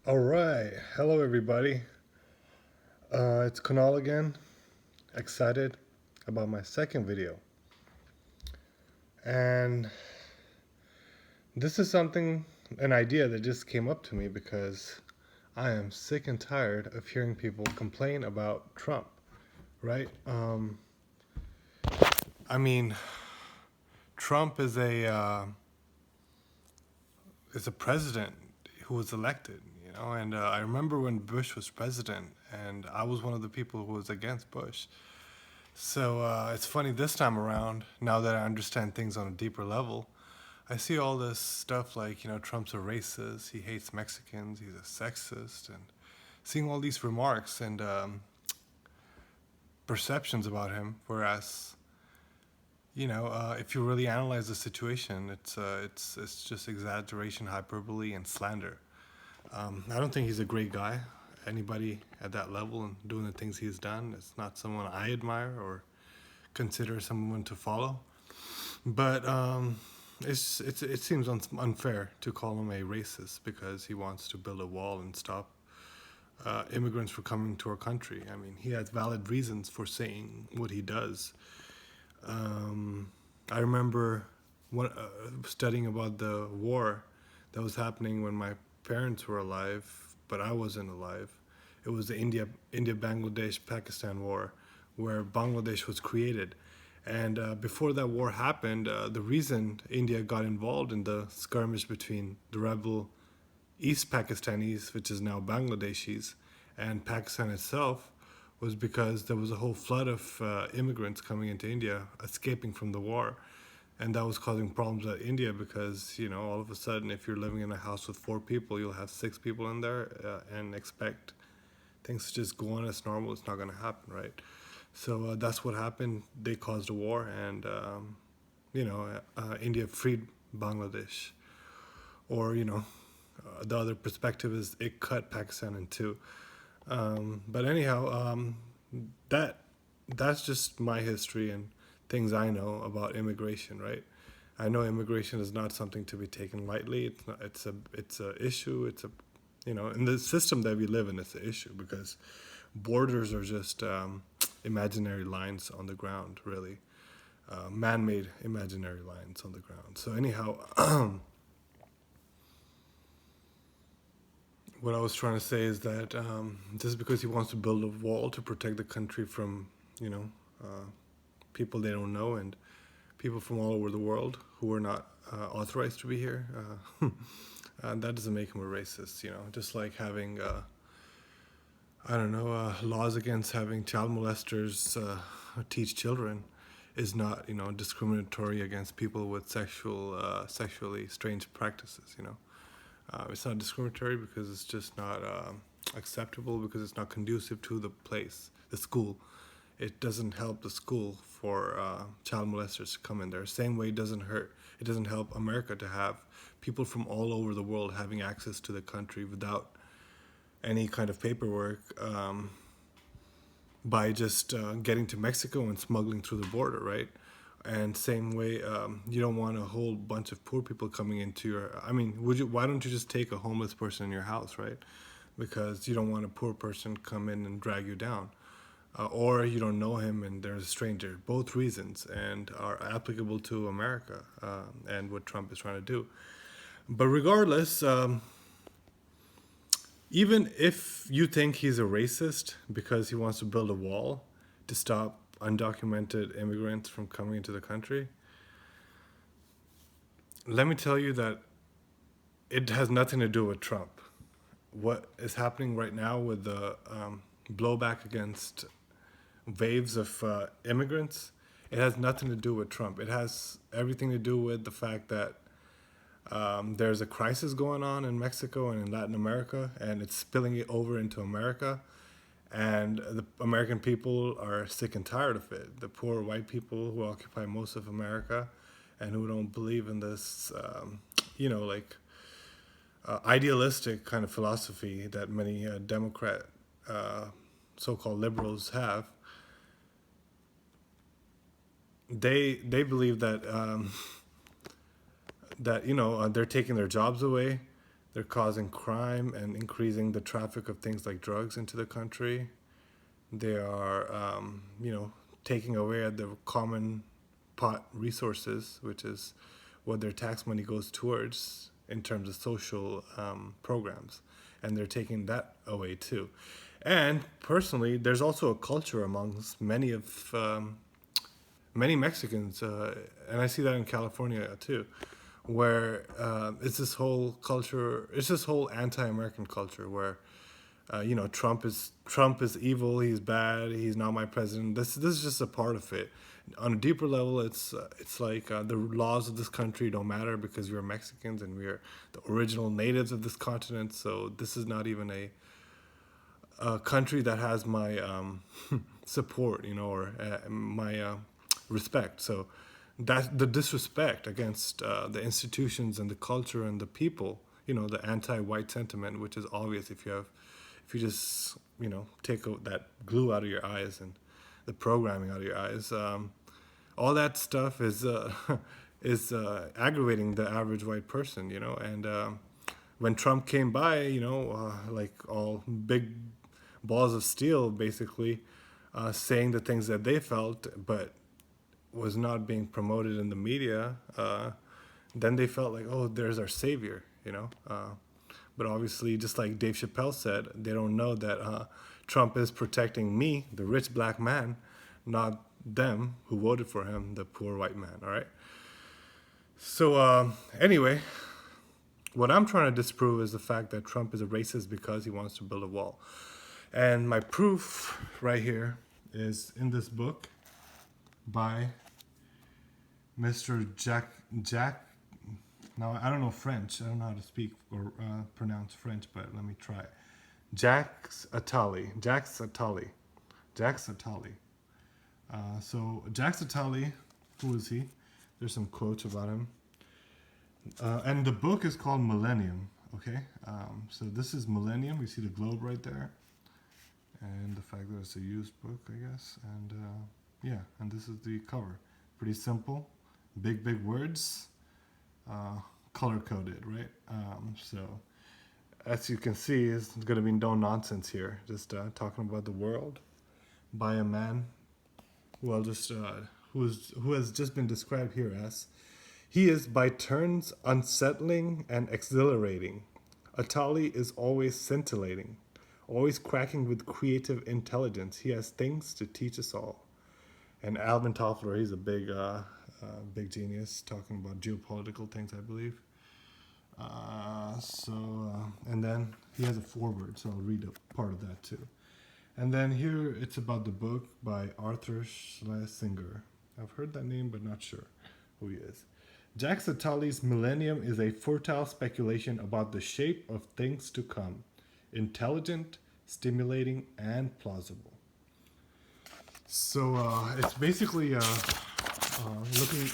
All right. Hello, everybody. It's Kunal again. Excited about my second video. And this is an idea that just came up to me because I am sick and tired of hearing people complain about Trump, right? I mean, Trump is a president who was elected, and I remember when Bush was president, and I was one of the people who was against Bush. So it's funny this time around, now that I understand things on a deeper level, I see all this stuff like, Trump's a racist, he hates Mexicans, he's a sexist, and seeing all these remarks and perceptions about him. Whereas, if you really analyze the situation, it's just exaggeration, hyperbole, and slander. I don't think he's a great guy. Anybody at that level and doing the things he's done, it's not someone I admire or consider someone to follow. But it seems unfair to call him a racist because he wants to build a wall and stop immigrants from coming to our country. I mean, he has valid reasons for saying what he does. I remember studying about the war that was happening when my parents were alive, but I wasn't alive. It was the Bangladesh Pakistan war, where Bangladesh was created. And before that war happened, the reason India got involved in the skirmish between the rebel East Pakistanis, which is now Bangladeshis, and Pakistan itself was because there was a whole flood of immigrants coming into India, escaping from the war. And that was causing problems at India because, all of a sudden, if you're living in a house with 4 people, you'll have 6 people in there and expect things to just go on as normal. It's not going to happen, right? So that's what happened. They caused a war, and India freed Bangladesh. Or the other perspective is it cut Pakistan in two. But anyhow, that's just my history and things I know about immigration, right? I know immigration is not something to be taken lightly. It's not. It's a issue. In the system that we live in, it's an issue because borders are just imaginary lines on the ground, really, man-made imaginary lines on the ground. So anyhow, what I was trying to say is that just because he wants to build a wall to protect the country from, people they don't know and people from all over the world who are not authorized to be here, that doesn't make him a racist. Just like having laws against having child molesters teach children is not, discriminatory against people with sexually strange practices. It's not discriminatory because it's just not acceptable because it's not conducive to the school. It doesn't help the school for child molesters to come in there. Same way it doesn't help America to have people from all over the world having access to the country without any kind of paperwork, by just getting to Mexico and smuggling through the border, right? And same way, you don't want a whole bunch of poor people coming into your. I mean, Why don't you just take a homeless person in your house, right? Because you don't want a poor person come in and drag you down, or you don't know him and there's a stranger. Both reasons and are applicable to America and what Trump is trying to do. But regardless, even if you think he's a racist because he wants to build a wall to stop undocumented immigrants from coming into the country, let me tell you that it has nothing to do with Trump. What is happening right now with the blowback against waves of immigrants, it has nothing to do with Trump. It has everything to do with the fact that there's a crisis going on in Mexico and in Latin America, and it's spilling it over into America. And the American people are sick and tired of it. The poor white people who occupy most of America and who don't believe in this, idealistic kind of philosophy that many Democrat, so-called liberals have. They believe that they're taking their jobs away, They're causing crime and increasing the traffic of things like drugs into the country. They are, taking away the common pot resources, which is what their tax money goes towards in terms of social programs. And they're taking that away too. And personally, there's also a culture amongst many Mexicans, and I see that in California too, where it's this whole culture, it's this whole anti-American culture where Trump is evil, he's bad, he's not my president. This is just a part of it. On a deeper level, it's like the laws of this country don't matter because we're Mexicans and we're the original natives of this continent. So this is not even a country that has my support, or my respect. So that the disrespect against the institutions and the culture and the people, the anti-white sentiment, which is obvious if you just take that glue out of your eyes and the programming out of your eyes. All that stuff is is aggravating the average white person, and when Trump came by, like all big balls of steel, basically, saying the things that they felt, but was not being promoted in the media, then they felt like, oh, there's our savior, But obviously, just like Dave Chappelle said, they don't know that Trump is protecting me, the rich black man, not them who voted for him, the poor white man, all right? So anyway, what I'm trying to disprove is the fact that Trump is a racist because he wants to build a wall. And my proof right here is in this book by Mr. Jacques. Now, I don't know French. I don't know how to speak or pronounce French, but let me try. Jacques Attali. So Jacques Attali, who is he? There's some quotes about him. And the book is called Millennium, okay? So this is Millennium. You see the globe right there. And the fact that it's a used book, I guess. And and this is the cover. Pretty simple. Big words. Color coded, right? So as you can see, it's going to be no nonsense here. Just talking about the world by a man who who has just been described here as, he is by turns unsettling and exhilarating. Attali is always scintillating, always cracking with creative intelligence. He has things to teach us all. And Alvin Toffler, he's a big genius, talking about geopolitical things, I believe. And then he has a foreword, so I'll read a part of that too. And then here it's about the book by Arthur Schlesinger. I've heard that name, but not sure who he is. Jacques Attali's Millennium is a fertile speculation about the shape of things to come, intelligent, stimulating, and plausible. So it's basically looking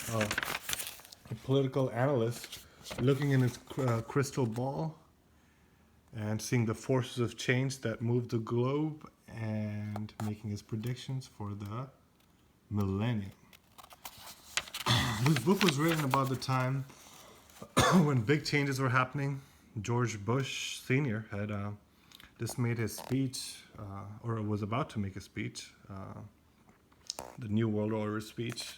a political analyst looking in his crystal ball and seeing the forces of change that move the globe and making his predictions for the millennium. This book was written about the time when big changes were happening. George Bush Sr. had just made his speech, or was about to make a speech, the New World Order speech,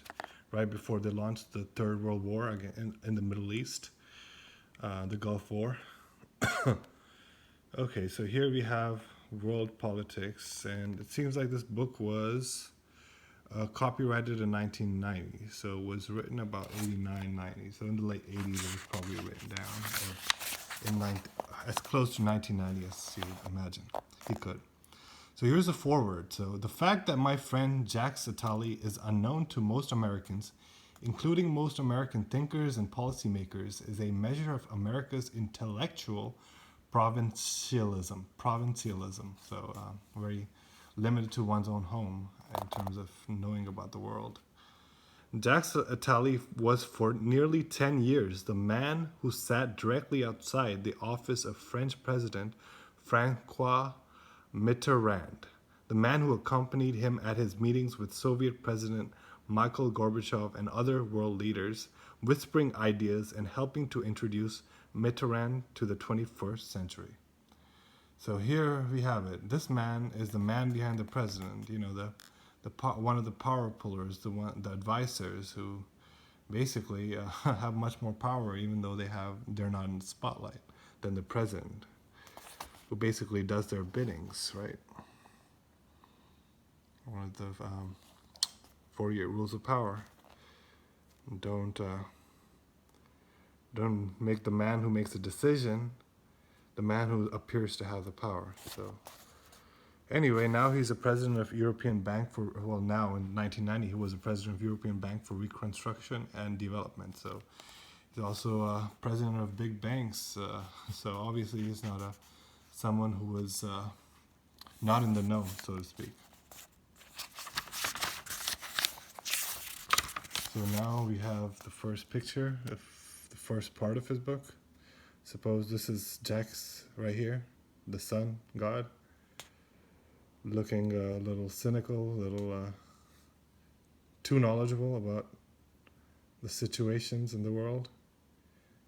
right before they launched the Third World War again in the Middle East, the Gulf War. Okay, so here we have world politics, and it seems like this book was copyrighted in 1990, so it was written about 89, 90. So in the late 80s, it was probably written down, or as close to 1990 as you would imagine he could. So here's a foreword. So the fact that my friend Jacques Attali is unknown to most Americans, including most American thinkers and policymakers, is a measure of America's intellectual provincialism. So very limited to one's own home in terms of knowing about the world. Jacques Attali was for nearly 10 years the man who sat directly outside the office of French President Francois Mitterrand, the man who accompanied him at his meetings with Soviet President Mikhail Gorbachev and other world leaders, whispering ideas and helping to introduce Mitterrand to the 21st century. So here we have it. This man is the man behind the president. You know, one of the power pullers, the advisors who basically have much more power, even though they're not in the spotlight, than the president, who basically does their biddings, right? One of the 48 rules of power. Don't make the man who makes a decision the man who appears to have the power. So anyway, now he's a president of European Bank now in 1990 he was a president of European Bank for Reconstruction and Development. So he's also a president of big banks. So obviously he's not someone who was not in the know, so to speak. So now we have the first picture of the first part of his book. Suppose this is Jacques right here, the sun, God, looking a little cynical, a little too knowledgeable about the situations in the world.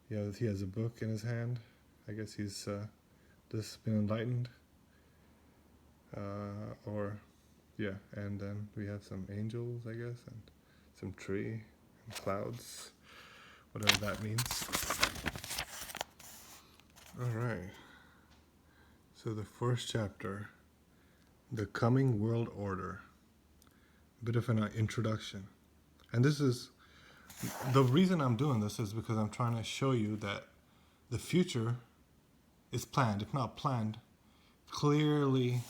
Yeah, he has a book in his hand. I guess he's just been enlightened. And then we have some angels, I guess, and some tree and clouds, whatever that means. All right. So the first chapter, The Coming World Order. A bit of an introduction. And this is, the reason I'm doing this is because I'm trying to show you that the future is planned, if not planned, clearly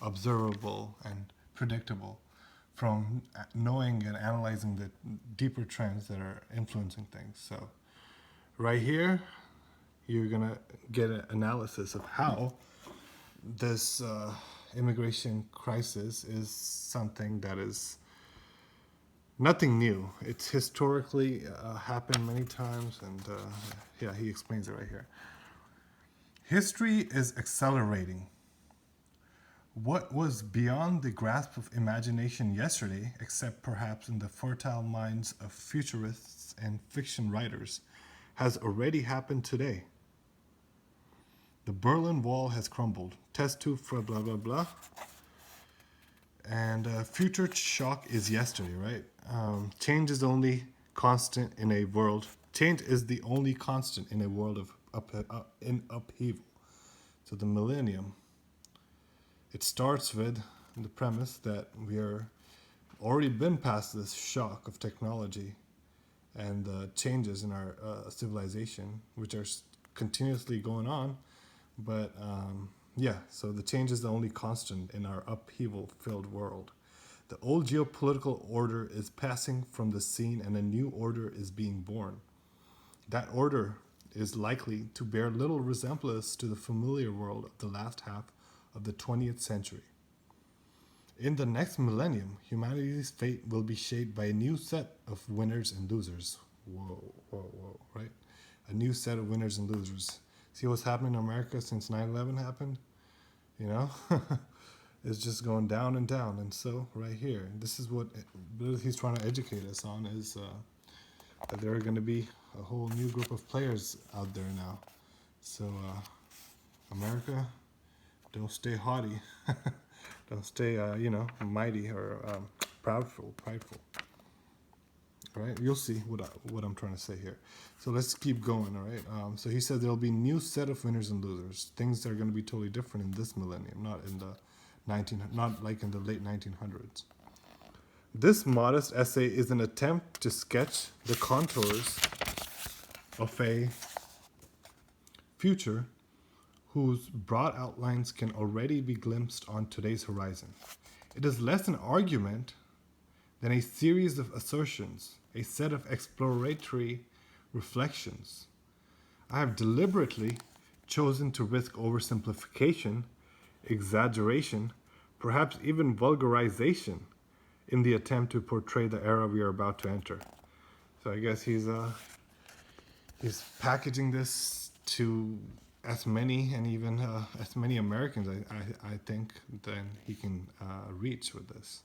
observable and predictable from knowing and analyzing the deeper trends that are influencing things. So right here, you're going to get an analysis of how this immigration crisis is something that is nothing new. It's historically happened many times, and he explains it right here. History is accelerating. What was beyond the grasp of imagination yesterday, except perhaps in the fertile minds of futurists and fiction writers, has already happened today. The Berlin Wall has crumbled. Test tube for blah, blah, blah. And future shock is yesterday, right? Change is only constant in a world. Change is the only constant in a world of upheaval. So the Millennium, it starts with the premise that we are already been past this shock of technology and the changes in our civilization, which are continuously going on. But so the change is the only constant in our upheaval-filled world. The old geopolitical order is passing from the scene and a new order is being born. That order is likely to bear little resemblance to the familiar world of the last half of the 20th century. In the next millennium, humanity's fate will be shaped by a new set of winners and losers. Whoa, right? A new set of winners and losers. See what's happening in America since 9/11 happened? You know? It's just going down and down. And so right here, this is what he's trying to educate us on, is that there are going to be a whole new group of players out there now. So America, don't stay haughty. Don't stay, mighty or prideful. All right, you'll see what I'm trying to say here. So let's keep going, all right? So he said there'll be a new set of winners and losers. Things that are going to be totally different in this millennium, not like in the late 1900s. This modest essay is an attempt to sketch the contours of a future whose broad outlines can already be glimpsed on today's horizon. It is less an argument than a series of assertions, a set of exploratory reflections. I have deliberately chosen to risk oversimplification, exaggeration, perhaps even vulgarization in the attempt to portray the era we are about to enter. So I guess he's packaging this to as many and even as many Americans, I think, than he can reach with this.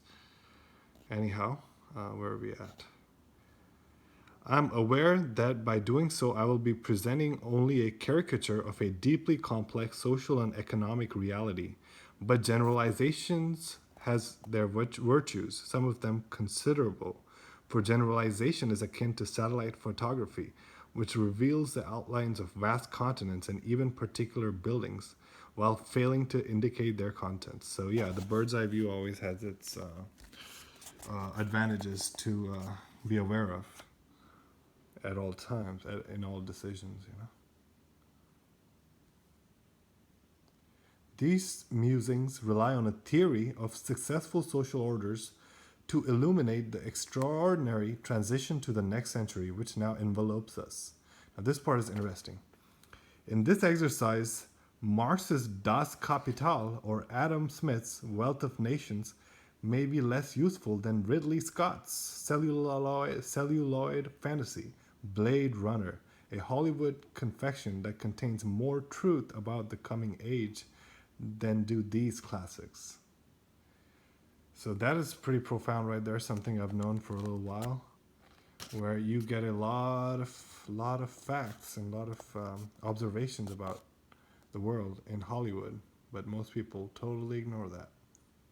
Anyhow, where are we at? I'm aware that by doing so, I will be presenting only a caricature of a deeply complex social and economic reality. But generalizations has their virtues, some of them considerable. For generalization is akin to satellite photography, which reveals the outlines of vast continents and even particular buildings, while failing to indicate their contents. So yeah, the bird's eye view always has its advantages to be aware of at all times, in all decisions, you know. These musings rely on a theory of successful social orders to illuminate the extraordinary transition to the next century which now envelopes us. Now, this part is interesting. In this exercise, Marx's Das Kapital or Adam Smith's Wealth of Nations may be less useful than Ridley Scott's celluloid fantasy, Blade Runner, a Hollywood confection that contains more truth about the coming age than do these classics. So that is pretty profound right there, something I've known for a little while, where you get a lot of facts and a lot of observations about the world in Hollywood, but most people totally ignore that.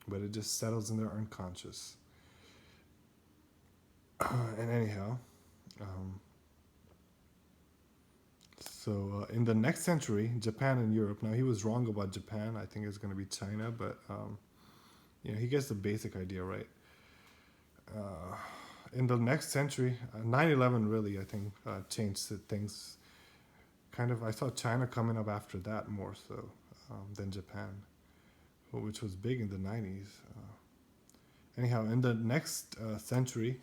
But it just settles in their unconscious. And anyhow, so in the next century, Japan and Europe. Now he was wrong about Japan. I think it's going to be China, but he gets the basic idea right. In the next century, 9/11 really, I think, changed things. Kind of, I saw China coming up after that more so than Japan, which was big in the 90s. Anyhow, in the next century,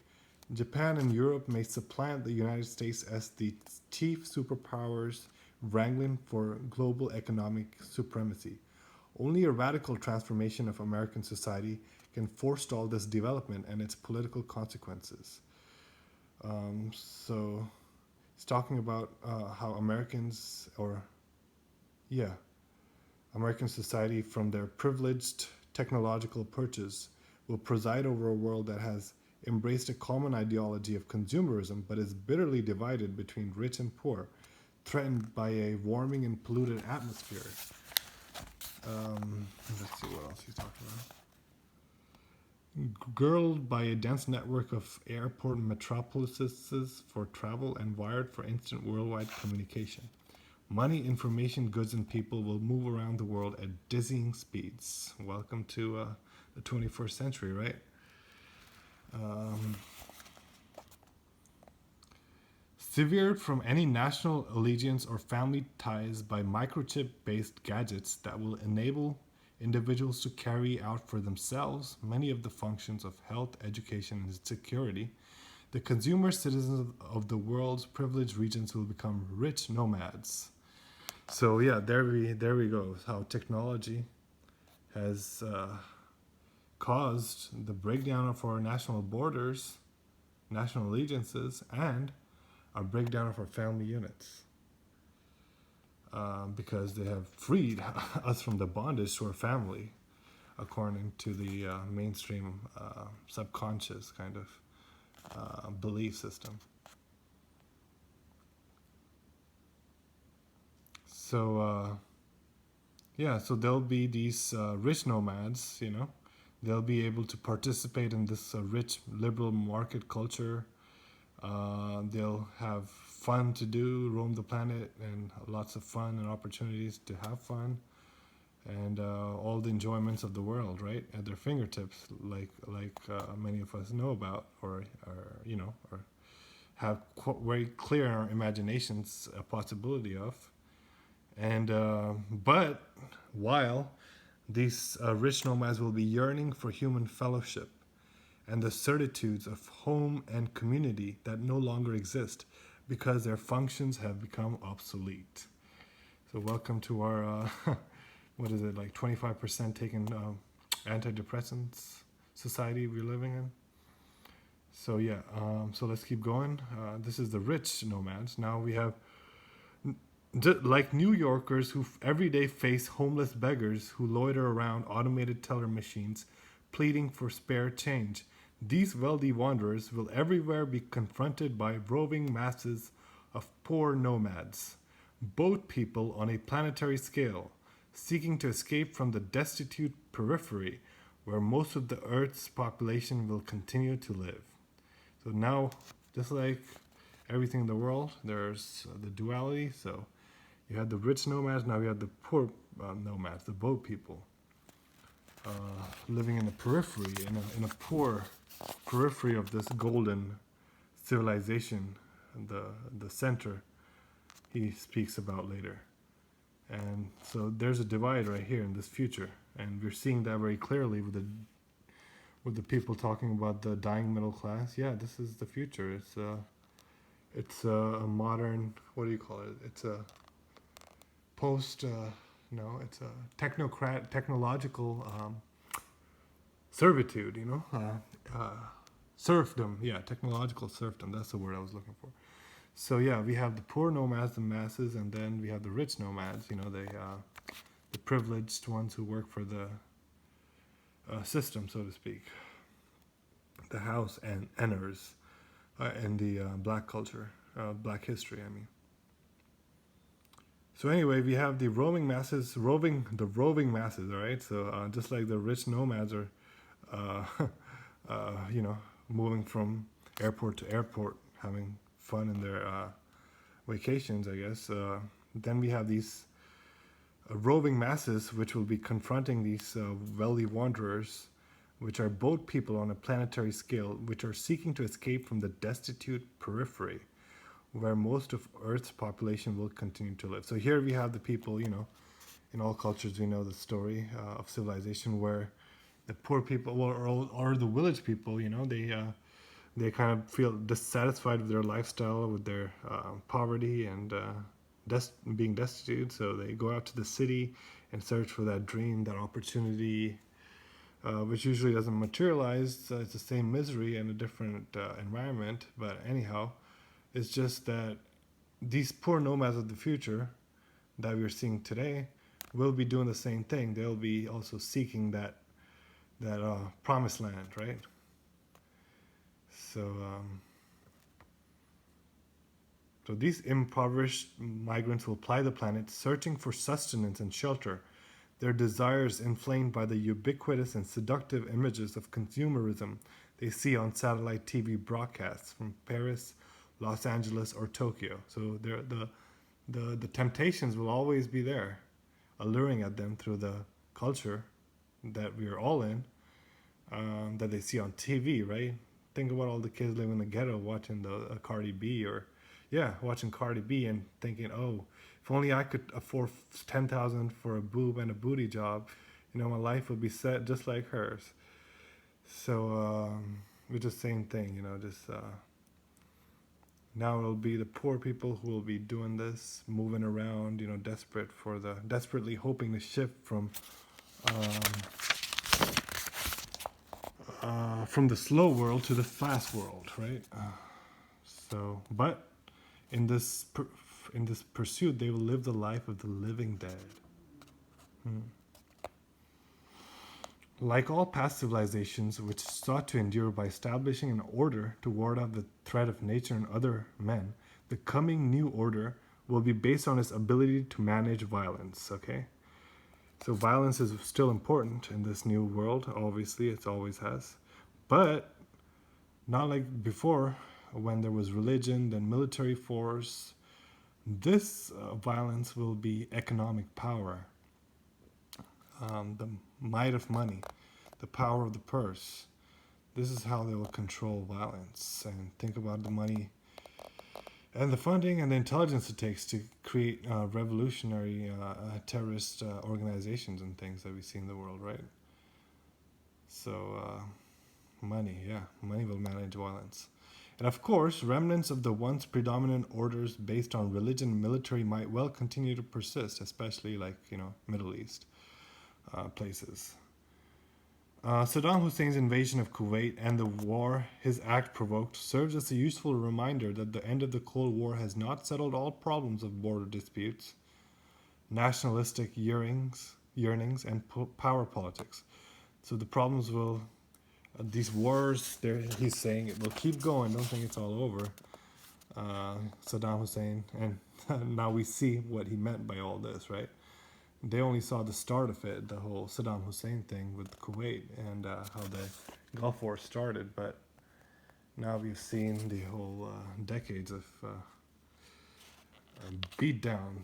Japan and Europe may supplant the United States as the chief superpowers wrangling for global economic supremacy. Only a radical transformation of American society can forestall this development and its political consequences. So it's talking about how American society, from their privileged technological perches, will preside over a world that has embraced a common ideology of consumerism but is bitterly divided between rich and poor, threatened by a warming and polluted atmosphere. Let's see what else he's talking about. Girdled by a dense network of airport metropolises for travel and wired for instant worldwide communication. Money, information, goods, and people will move around the world at dizzying speeds. Welcome to the 21st century, right? Severed from any national allegiance or family ties by microchip-based gadgets that will enable individuals to carry out for themselves many of the functions of health, education, and security, the consumer citizens of the world's privileged regions will become rich nomads. So yeah, there we go. How technology has caused the breakdown of our national borders, national allegiances, and a breakdown of our family units. Because they have freed us from the bondage to our family, according to the mainstream subconscious kind of belief system. So, so there'll be these rich nomads, they'll be able to participate in this rich liberal market culture. They'll have fun to do, roam the planet, and lots of fun and opportunities to have fun, and all the enjoyments of the world, right, at their fingertips, like many of us know about, or have very clear in our imaginations a possibility of. And but while these rich nomads will be yearning for human fellowship and the certitudes of home and community that no longer exist because their functions have become obsolete. So welcome to our, 25% taken antidepressants society we're living in. So so let's keep going. This is the rich nomads. Now we have, like New Yorkers who every day face homeless beggars who loiter around automated teller machines pleading for spare change. These wealthy wanderers will everywhere be confronted by roving masses of poor nomads, boat people on a planetary scale, seeking to escape from the destitute periphery where most of the Earth's population will continue to live. So now, just like everything in the world, there's the duality. So you had the rich nomads, now you have the poor nomads, the boat people, uh, living in the periphery, in a poor periphery of this golden civilization, the center he speaks about later. And so there's a divide right here in this future, and we're seeing that very clearly with the people talking about the dying middle class. Yeah, this is the future. It's a modern, what do you call it? It's a post no, it's a technological servitude. Serfdom. Yeah, technological serfdom. That's the word I was looking for. So yeah, we have the poor nomads, the masses, and then we have the rich nomads. The privileged ones who work for the system, so to speak, the house and enners in the black culture, black history. I mean. So anyway, we have the roving masses. All right. So just like the rich nomads are, uh, moving from airport to airport, having fun in their vacations, I guess. Then we have these roving masses, which will be confronting these wealthy wanderers, which are boat people on a planetary scale, which are seeking to escape from the destitute periphery, where most of Earth's population will continue to live. So here we have the people, in all cultures we know the story of civilization where the poor people or the village people, they kind of feel dissatisfied with their lifestyle, with their poverty and being destitute. So they go out to the city and search for that dream, that opportunity, which usually doesn't materialize. It's the same misery in a different environment. But anyhow, it's just that these poor nomads of the future that we're seeing today will be doing the same thing. They'll be also seeking that promised land, right? So these impoverished migrants will ply the planet, searching for sustenance and shelter, their desires inflamed by the ubiquitous and seductive images of consumerism they see on satellite TV broadcasts from Paris, Los Angeles, or Tokyo. So the temptations will always be there, alluring at them through the culture that we are all in, that they see on TV, right? Think about all the kids living in the ghetto watching the Cardi B watching Cardi B and thinking, oh, if only I could afford 10,000 for a boob and a booty job, my life would be set just like hers. So it's the same thing, now it'll be the poor people who will be doing this, moving around, desperately hoping to shift from the slow world to the fast world, right? But in this pursuit, they will live the life of the living dead. Like all past civilizations which sought to endure by establishing an order to ward off the threat of nature and other men, the coming new order will be based on its ability to manage violence, okay? So violence is still important in this new world, obviously, it always has. But not like before, when there was religion, then military force. This violence will be economic power, the might of money, the power of the purse. This is how they will control violence. And think about the money and the funding and the intelligence it takes to create revolutionary terrorist organizations and things that we see in the world, right? So money will manage violence. And of course, remnants of the once predominant orders based on religion and military might well continue to persist, especially like, Middle East places. Saddam Hussein's invasion of Kuwait and the war his act provoked serves as a useful reminder that the end of the Cold War has not settled all problems of border disputes, nationalistic yearnings and power politics. So the problems will these wars, he's saying it will keep going. Don't think it's all over. Saddam Hussein, and now we see what he meant by all this, right? They only saw the start of it, the whole Saddam Hussein thing with Kuwait and how the Gulf War started. But now we've seen the whole decades of beatdown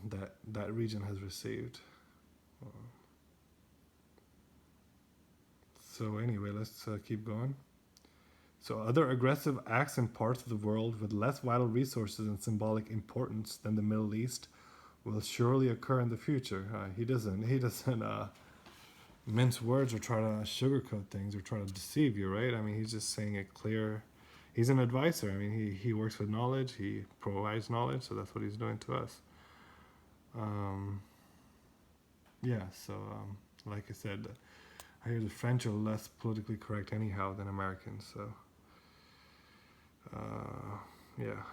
that region has received. So anyway, let's keep going. So other aggressive acts in parts of the world with less vital resources and symbolic importance than the Middle East will surely occur in the future. He doesn't mince words or try to sugarcoat things or try to deceive you, right? I mean, he's just saying it clear. He's an advisor. I mean, he works with knowledge. He provides knowledge, so that's what he's doing to us. Like I said, I hear the French are less politically correct anyhow than Americans, so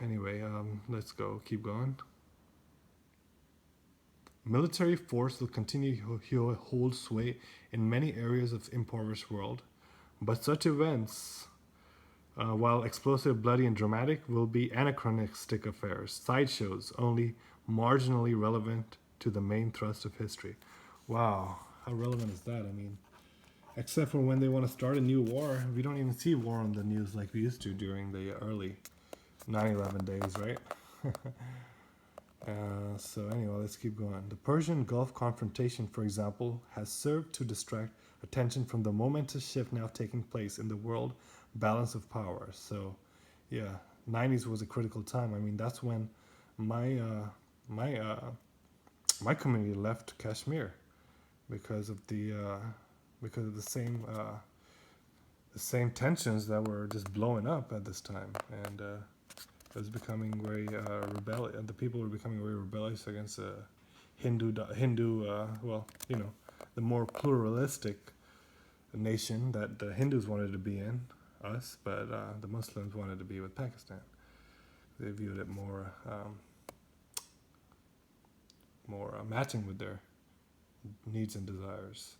anyway, let's keep going. Military force will continue to hold sway in many areas of impoverished world, but such events, while explosive, bloody, and dramatic, will be anachronistic affairs, sideshows, only marginally relevant to the main thrust of history. Wow, how relevant is that? I mean, except for when they want to start a new war, we don't even see war on the news like we used to during the early 9/11 days, right? So anyway, let's keep going. The Persian Gulf confrontation, for example, has served to distract attention from the momentous shift now taking place in the world balance of power. So, yeah, 90s was a critical time. I mean, that's when my community left Kashmir because of the same tensions that were just blowing up at this time, and it was becoming very rebellious. The people were becoming very rebellious against Hindu. The more pluralistic nation that the Hindus wanted to be in, us, but the Muslims wanted to be with Pakistan. They viewed it more matching with their needs and desires.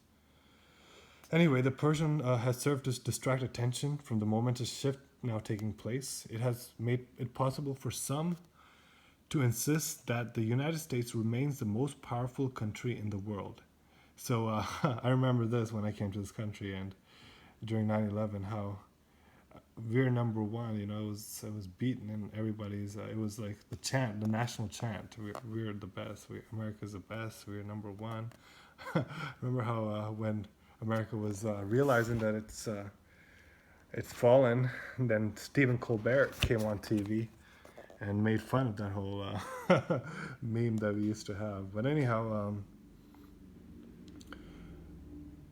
Anyway, the Persian has served to distract attention from the momentous shift now taking place. It has made it possible for some to insist that the United States remains the most powerful country in the world. So I remember this when I came to this country and during 9/11, how we're number one. You know, it was beaten in everybody's. It was like the chant, the national chant. We're the best. America's the best. We're number one. Remember how when America was realizing that it's fallen, then Stephen Colbert came on TV and made fun of that whole meme that we used to have. But anyhow,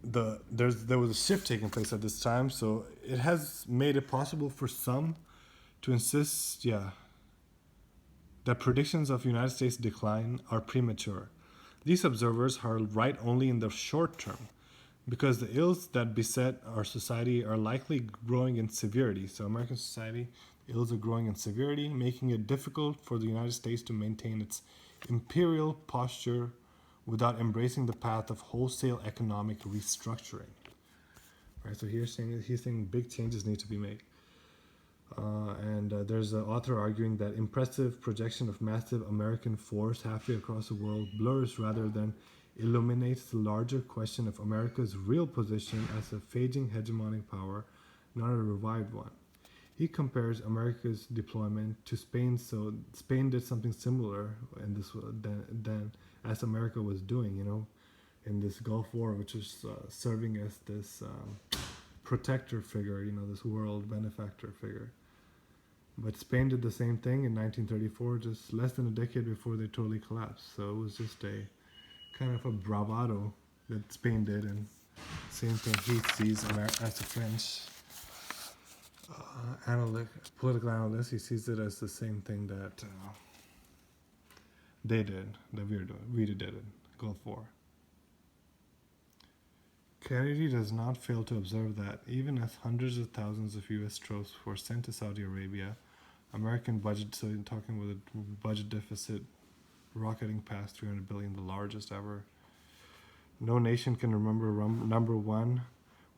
there was a shift taking place at this time, so it has made it possible for some to insist, that predictions of United States decline are premature. These observers are right only in the short term, because the ills that beset our society are likely growing in severity. So American society, ills are growing in severity, making it difficult for the United States to maintain its imperial posture without embracing the path of wholesale economic restructuring. Right, so he's saying big changes need to be made. And there's an author arguing that impressive projection of massive American force halfway across the world blurs rather than illuminates the larger question of America's real position as a fading hegemonic power, not a revived one. He compares America's deployment to Spain's, so Spain did something similar in this than as America was doing, in this Gulf War, which is serving as this protector figure, this world benefactor figure. But Spain did the same thing in 1934, just less than a decade before they totally collapsed. So it was just a kind of a bravado that Spain did, and same thing he sees as a French political analyst. He sees it as the same thing that they did, that we did in Gulf War. Kennedy does not fail to observe that even as hundreds of thousands of U.S. troops were sent to Saudi Arabia, American budget, so you're talking with a budget deficit rocketing past $300 billion, the largest ever. No nation can remember number one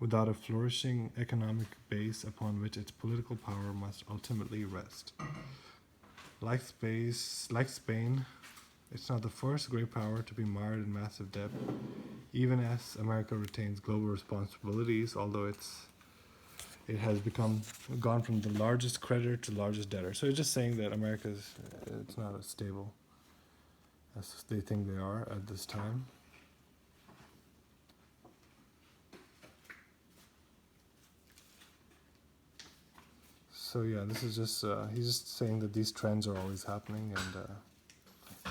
without a flourishing economic base upon which its political power must ultimately rest. Like Spain, it's not the first great power to be mired in massive debt, even as America retains global responsibilities, although it has gone from the largest creditor to largest debtor. So it's just saying that it's not as stable as they think they are at this time. So yeah, this is just he's just saying that these trends are always happening, and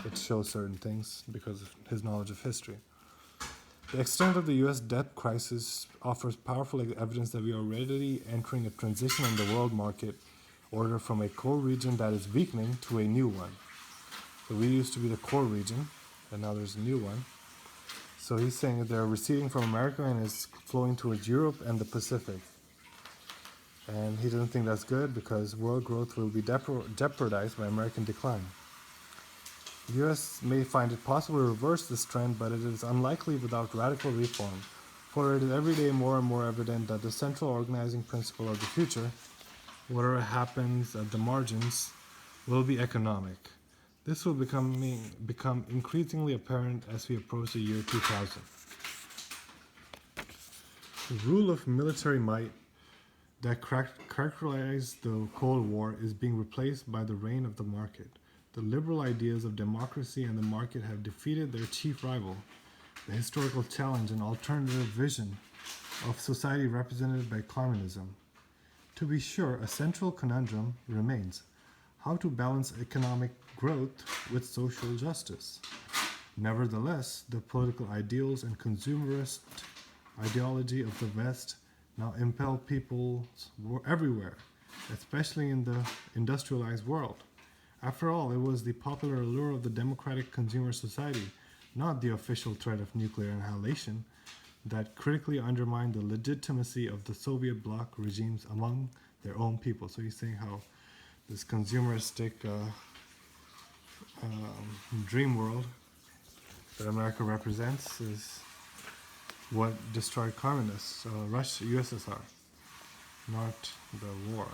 it shows certain things because of his knowledge of history. The extent of the U.S. debt crisis offers powerful evidence that we are already entering a transition in the world market order from a core region that is weakening to a new one. So we used to be the core region, and now there's a new one. So he's saying that they're receding from America and is flowing towards Europe and the Pacific. And he doesn't think that's good because world growth will be jeopardized by American decline. The US may find it possible to reverse this trend, but it is unlikely without radical reform, for it is every day more and more evident that the central organizing principle of the future, whatever happens at the margins, will be economic. This will become increasingly apparent as we approach the year 2000. The rule of military might that characterized the Cold War is being replaced by the reign of the market. The liberal ideas of democracy and the market have defeated their chief rival, the historical challenge and alternative vision of society represented by communism. To be sure, a central conundrum remains: how to balance economic growth with social justice. Nevertheless, the political ideals and consumerist ideology of the West now impel peoples everywhere, especially in the industrialized world. After all, it was the popular allure of the democratic consumer society, not the official threat of nuclear annihilation, that critically undermined the legitimacy of the Soviet bloc regimes among their own people. So he's saying how this consumeristic dream world that America represents is what destroyed communists, Russia, USSR, not the war.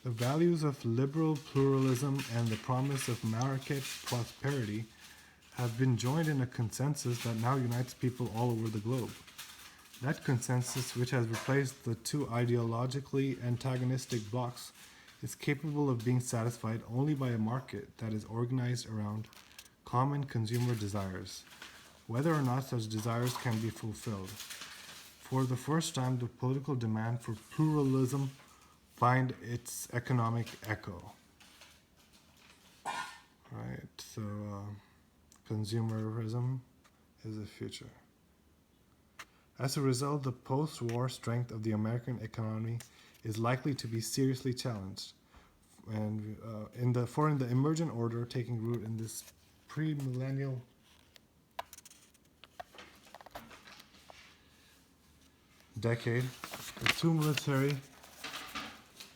The values of liberal pluralism and the promise of market prosperity have been joined in a consensus that now unites people all over the globe. That consensus, which has replaced the two ideologically antagonistic blocs, is capable of being satisfied only by a market that is organized around common consumer desires, whether or not such desires can be fulfilled. For the first time, the political demand for pluralism find its economic echo. Right, so consumerism is the future. As a result, the post-war strength of the American economy is likely to be seriously challenged, and in the emergent order taking root in this pre-millennial decade, the two military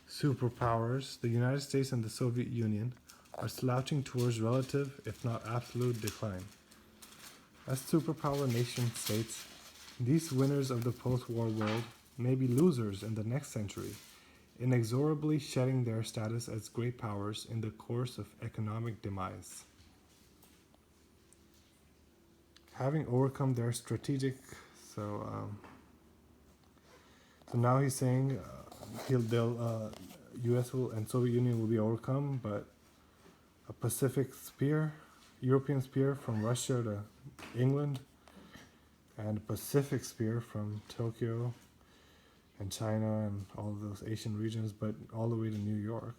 superpowers, the United States and the Soviet Union, are slouching towards relative, if not absolute, decline. As superpower nation states, these winners of the post-war world may be losers in the next century, inexorably shedding their status as great powers in the course of economic demise. Having overcome their strategic, so now he's saying U.S. and Soviet Union will be overcome, but a Pacific spear, European spear from Russia to England, and a Pacific spear from Tokyo and China and all of those Asian regions, but all the way to New York.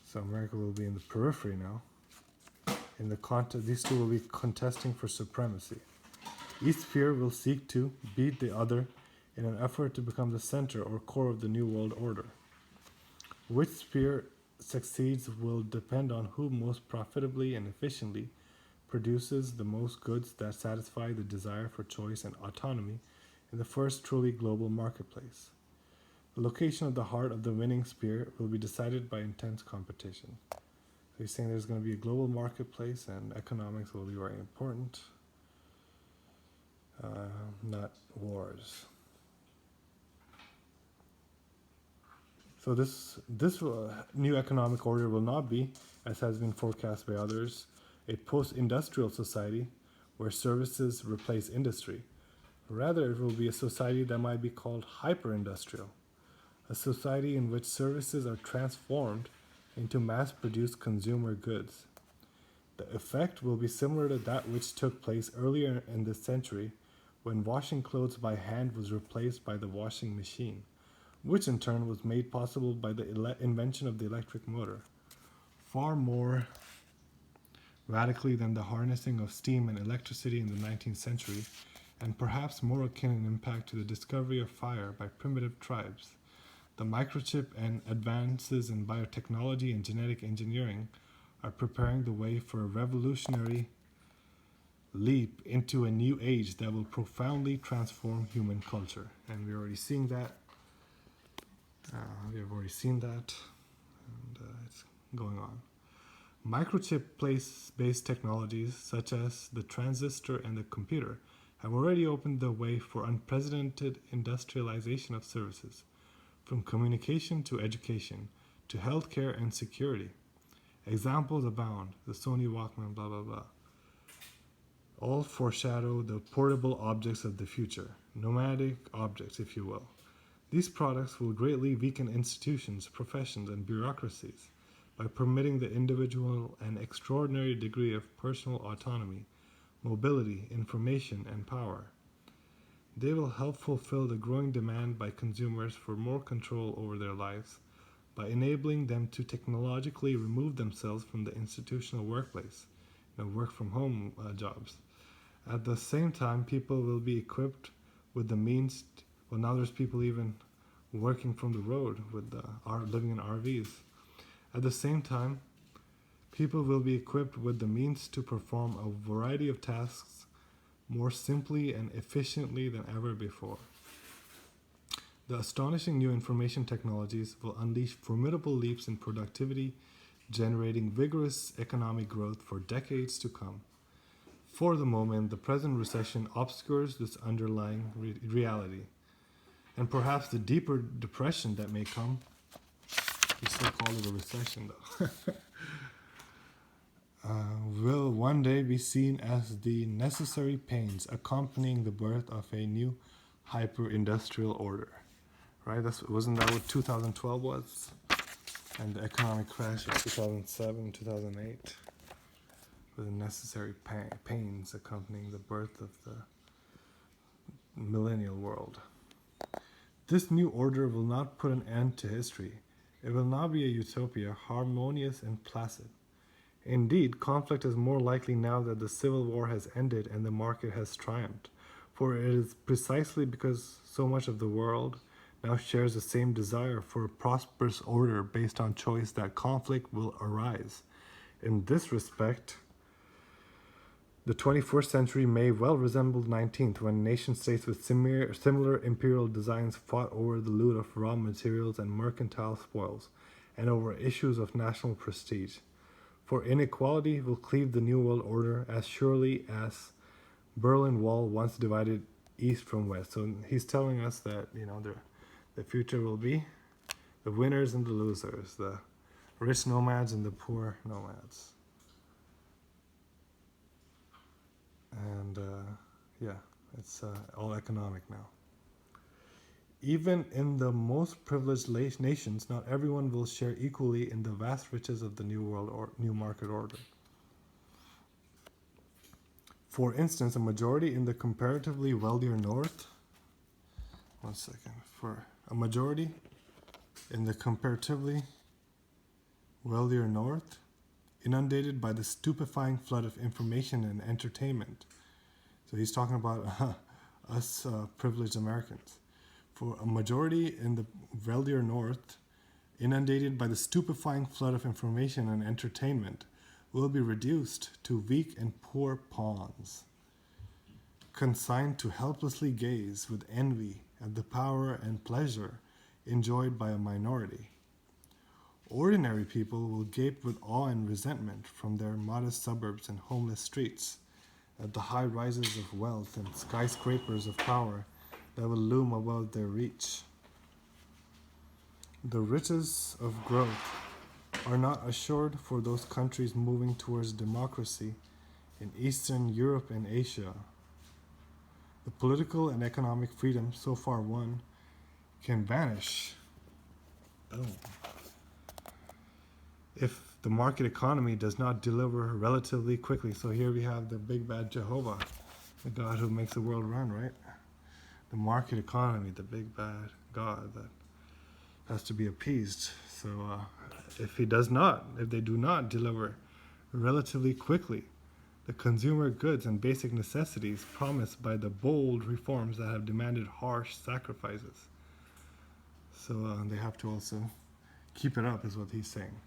So America will be in the periphery now. In the these two will be contesting for supremacy. Each sphere will seek to beat the other in an effort to become the center or core of the New World Order. Which sphere succeeds will depend on who most profitably and efficiently produces the most goods that satisfy the desire for choice and autonomy in the first truly global marketplace. The location of the heart of the winning sphere will be decided by intense competition. So he's saying there's going to be a global marketplace and economics will be very important. not wars. So this new economic order will not be, as has been forecast by others, a post-industrial society where services replace industry. Rather, it will be a society that might be called hyper-industrial, a society in which services are transformed into mass-produced consumer goods. The effect will be similar to that which took place earlier in this century when washing clothes by hand was replaced by the washing machine, which in turn was made possible by the invention of the electric motor. Far more radically than the harnessing of steam and electricity in the 19th century, and perhaps more akin in impact to the discovery of fire by primitive tribes. The microchip and advances in biotechnology and genetic engineering are preparing the way for a revolutionary leap into a new age that will profoundly transform human culture. And we're already seeing that. We have already seen that, and it's going on. Microchip-based technologies such as the transistor and the computer have already opened the way for unprecedented industrialization of services, from communication to education, to healthcare and security. Examples abound, the Sony Walkman, blah, blah, blah. All foreshadow the portable objects of the future, nomadic objects, if you will. These products will greatly weaken institutions, professions, and bureaucracies by permitting the individual an extraordinary degree of personal autonomy, mobility, information, and power. They will help fulfill the growing demand by consumers for more control over their lives by enabling them to technologically remove themselves from the institutional workplace, work from home jobs. At the same time, people will be equipped with the means. Now there's people even working from the road with living in RVs. At the same time, people will be equipped with the means to perform a variety of tasks more simply and efficiently than ever before. The astonishing new information technologies will unleash formidable leaps in productivity, generating vigorous economic growth for decades to come. For the moment, the present recession obscures this underlying reality. And perhaps the deeper depression that may come, we still call it a recession though, will one day be seen as the necessary pains accompanying the birth of a new hyper-industrial order. Right? Wasn't that what 2012 was? And the economic crash of 2007, 2008, with the necessary pains accompanying the birth of the millennial world. This new order will not put an end to history. It will not be a utopia, harmonious and placid. Indeed, conflict is more likely now that the Civil War has ended and the market has triumphed, for it is precisely because so much of the world now shares the same desire for a prosperous order based on choice that conflict will arise. In this respect, the 21st century may well resemble the 19th, when nation-states with similar imperial designs fought over the loot of raw materials and mercantile spoils, and over issues of national prestige. For inequality will cleave the New World Order as surely as Berlin Wall once divided East from West. So he's telling us that, the future will be the winners and the losers, the rich nomads and the poor nomads. And it's all economic now. Even in the most privileged nations, not everyone will share equally in the vast riches of the new market order. For instance, a majority in the comparatively wealthier North. For a majority in the comparatively wealthier North, inundated by the stupefying flood of information and entertainment. So he's talking about us privileged Americans. For a majority in the wealthier North, inundated by the stupefying flood of information and entertainment, will be reduced to weak and poor pawns, consigned to helplessly gaze with envy at the power and pleasure enjoyed by a minority. Ordinary people will gape with awe and resentment from their modest suburbs and homeless streets at the high rises of wealth and skyscrapers of power that will loom above their reach. The riches of growth are not assured for those countries moving towards democracy in Eastern Europe and Asia. The political and economic freedom so far won can vanish. Boom. If the market economy does not deliver relatively quickly. So here we have the big bad Jehovah, the God who makes the world run, right? The market economy, the big bad God that has to be appeased. So if they do not deliver relatively quickly the consumer goods and basic necessities promised by the bold reforms that have demanded harsh sacrifices. So they have to also keep it up, is what he's saying.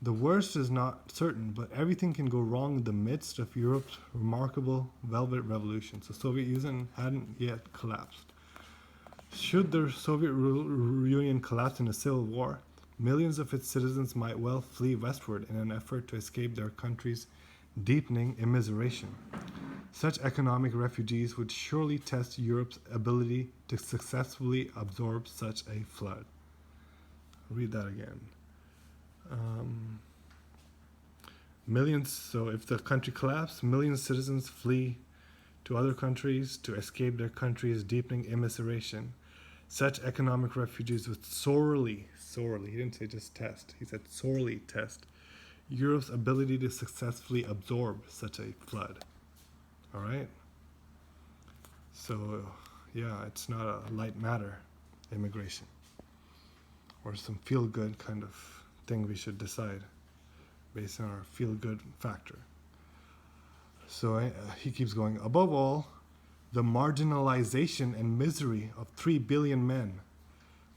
The worst is not certain, but everything can go wrong in the midst of Europe's remarkable Velvet Revolution. So Soviet Union hadn't yet collapsed. Should the Soviet Union collapse in a civil war, millions of its citizens might well flee westward in an effort to escape their country's deepening immiseration. Such economic refugees would surely test Europe's ability to successfully absorb such a flood. Read that again. Millions, so if the country collapses, millions of citizens flee to other countries to escape their country's deepening immiseration. Such economic refugees would sorely, he didn't say just test, he said sorely test Europe's ability to successfully absorb such a flood. All right? So, yeah, it's not a light matter, immigration, or some feel-good kind of thing we should decide based on our feel-good factor. So he keeps going. Above all, the marginalization and misery of 3 billion men,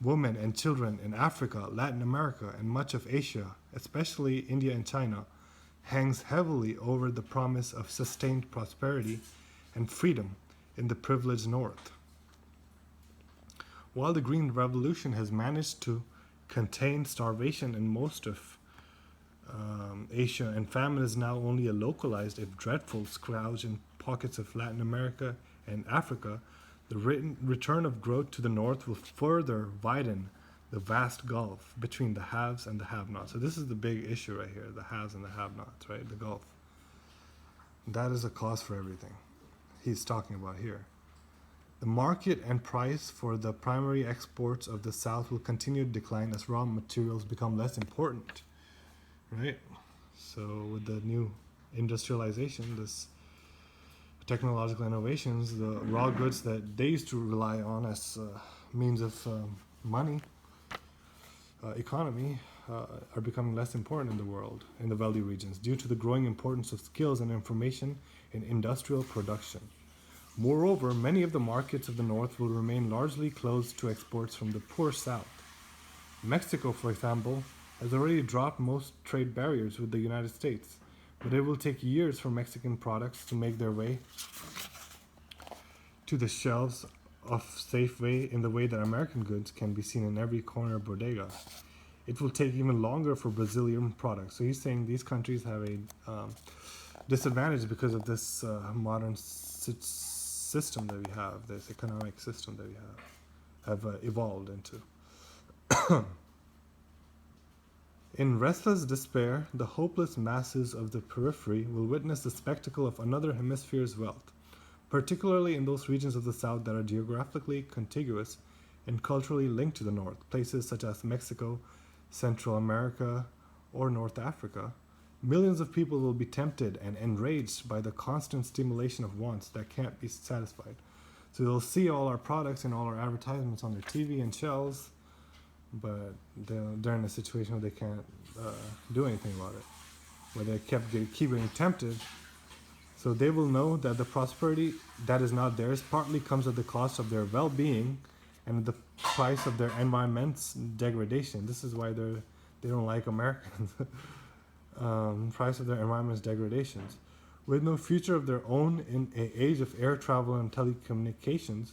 women, and children in Africa, Latin America, and much of Asia, especially India and China, hangs heavily over the promise of sustained prosperity and freedom in the privileged North. While the Green Revolution has managed to contain starvation in most of Asia, and famine is now only a localized, if dreadful, scourge in pockets of Latin America and Africa, the return of growth to the north will further widen the vast gulf between the haves and the have-nots. So this is the big issue right here, the haves and the have-nots, right? The gulf. That is a cause for everything he's talking about here. The market and price for the primary exports of the South will continue to decline as raw materials become less important, right? So with the new industrialization, this technological innovations, the raw goods that they used to rely on as means of money, economy, are becoming less important in the world, in the wealthy regions, due to the growing importance of skills and information in industrial production. Moreover, many of the markets of the North will remain largely closed to exports from the poor South. Mexico, for example, has already dropped most trade barriers with the United States, but it will take years for Mexican products to make their way to the shelves of Safeway in the way that American goods can be seen in every corner bodega. It will take even longer for Brazilian products. So he's saying these countries have a disadvantage because of this modern system that we have, this economic system that we have evolved into. In restless despair, the hopeless masses of the periphery will witness the spectacle of another hemisphere's wealth, particularly in those regions of the South that are geographically contiguous and culturally linked to the North, places such as Mexico, Central America, or North Africa. Millions of people will be tempted and enraged by the constant stimulation of wants that can't be satisfied. So they'll see all our products and all our advertisements on their TV and shelves, but they're in a situation where they can't do anything about it, where they keep getting tempted. So they will know that the prosperity that is not theirs partly comes at the cost of their well-being and the price of their environment's degradation. This is why they don't like Americans. Price of their environment's degradations. With no future of their own in an age of air travel and telecommunications,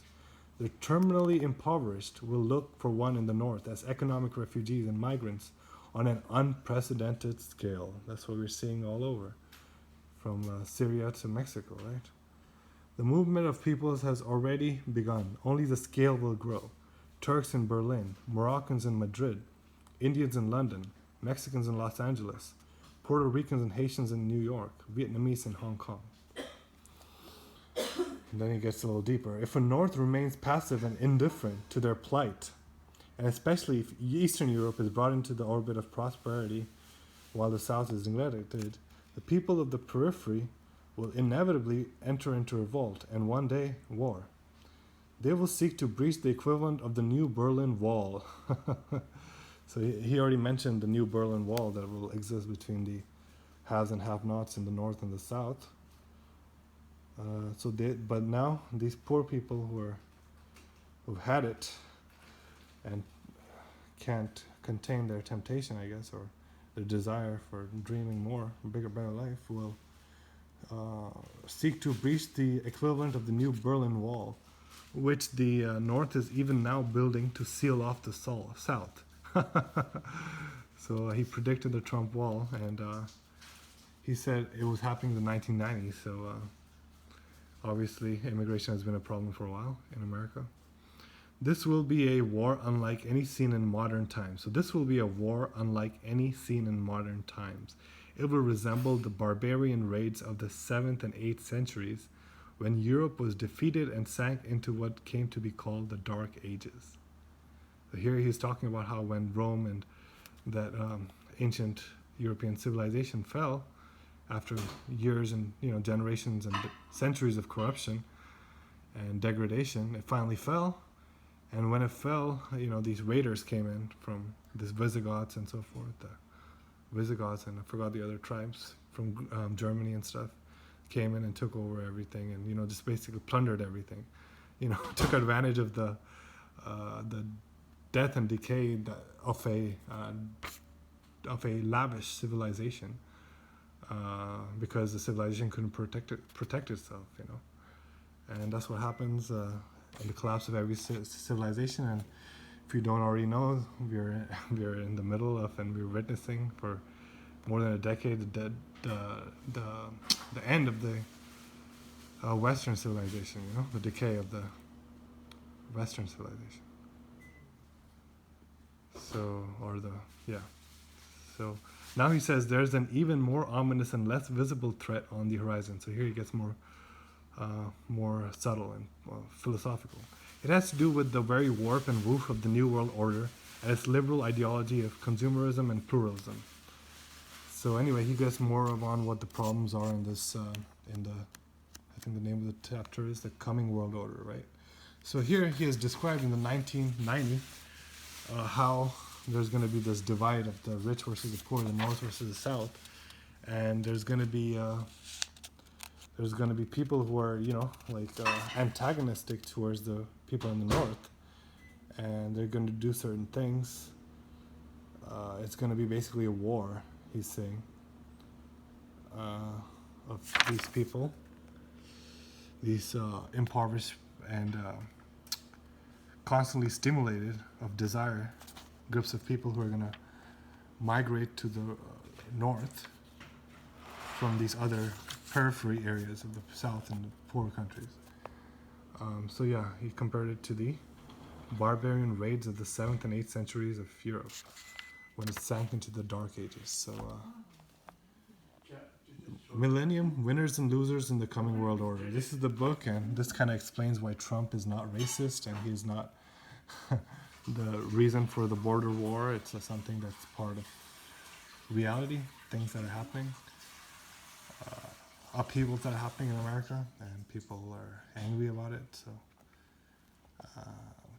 the terminally impoverished will look for one in the North as economic refugees and migrants on an unprecedented scale. That's what we're seeing all over. from Syria to Mexico, right? The movement of peoples has already begun. Only the scale will grow. Turks in Berlin, Moroccans in Madrid, Indians in London, Mexicans in Los Angeles, Puerto Ricans and Haitians in New York, Vietnamese in Hong Kong. And then he gets a little deeper. If the North remains passive and indifferent to their plight, and especially if Eastern Europe is brought into the orbit of prosperity while the South is neglected, the people of the periphery will inevitably enter into revolt and one day war. They will seek to breach the equivalent of the new Berlin Wall. So he already mentioned the new Berlin Wall that will exist between the haves and have-nots in the North and the South. But now these poor people who've had it and can't contain their temptation, I guess, or their desire for dreaming more, a bigger, better life, will seek to breach the equivalent of the new Berlin Wall, which the North is even now building to seal off the South. So he predicted the Trump wall, and he said it was happening in the 1990s, so obviously immigration has been a problem for a while in America. This will be a war unlike any seen in modern times. So this will be a war unlike any seen in modern times. It will resemble the barbarian raids of the 7th and 8th centuries when Europe was defeated and sank into what came to be called the Dark Ages. So here he's talking about how when Rome and that ancient European civilization fell after years and generations and centuries of corruption and degradation, it finally fell. And when it fell, these raiders came in from these Visigoths and so forth. The Visigoths, and I forgot the other tribes from Germany and stuff, came in and took over everything, and just basically plundered everything. Took advantage of the death and decay of a lavish civilization, because the civilization couldn't protect itself. And that's what happens in the collapse of every civilization. And if you don't already know, we're in the middle of, and we're witnessing for more than a decade the end of the Western civilization. The decay of the Western civilization. So now he says there's an even more ominous and less visible threat on the horizon. So here he gets more subtle and philosophical. It has to do with the very warp and woof of the New World Order and its liberal ideology of consumerism and pluralism. So anyway, he gets more on what the problems are in this, I think the name of the chapter is The Coming World Order, right? So here he is described in the 1990 how there's going to be this divide of the rich versus the poor, the North versus the South, and there's going to be people who are, antagonistic towards the people in the North, and they're going to do certain things. It's going to be basically a war, he's saying, of these people, these impoverished and constantly stimulated of desire groups of people who are going to migrate to the North from these other periphery areas of the South and the poorer countries. He compared it to the barbarian raids of the 7th and 8th centuries of Europe when it sank into the Dark Ages. Millennium, Winners and Losers in the Coming World Order. This is the book, and this kind of explains why Trump is not racist and he's not the reason for the border war. It's something that's part of reality, things that are happening. Upheavals that are happening in America, and people are angry about it. So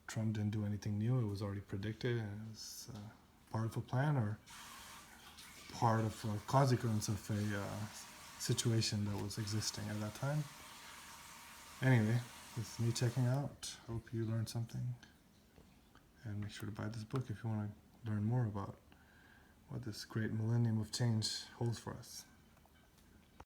Trump didn't do anything new. It was already predicted, and it was part of a plan or part of a consequence of a situation that was existing at that time. Anyway, this is me checking out. Hope you learned something, and make sure to buy this book if you want to learn more about what this great millennium of change holds for us.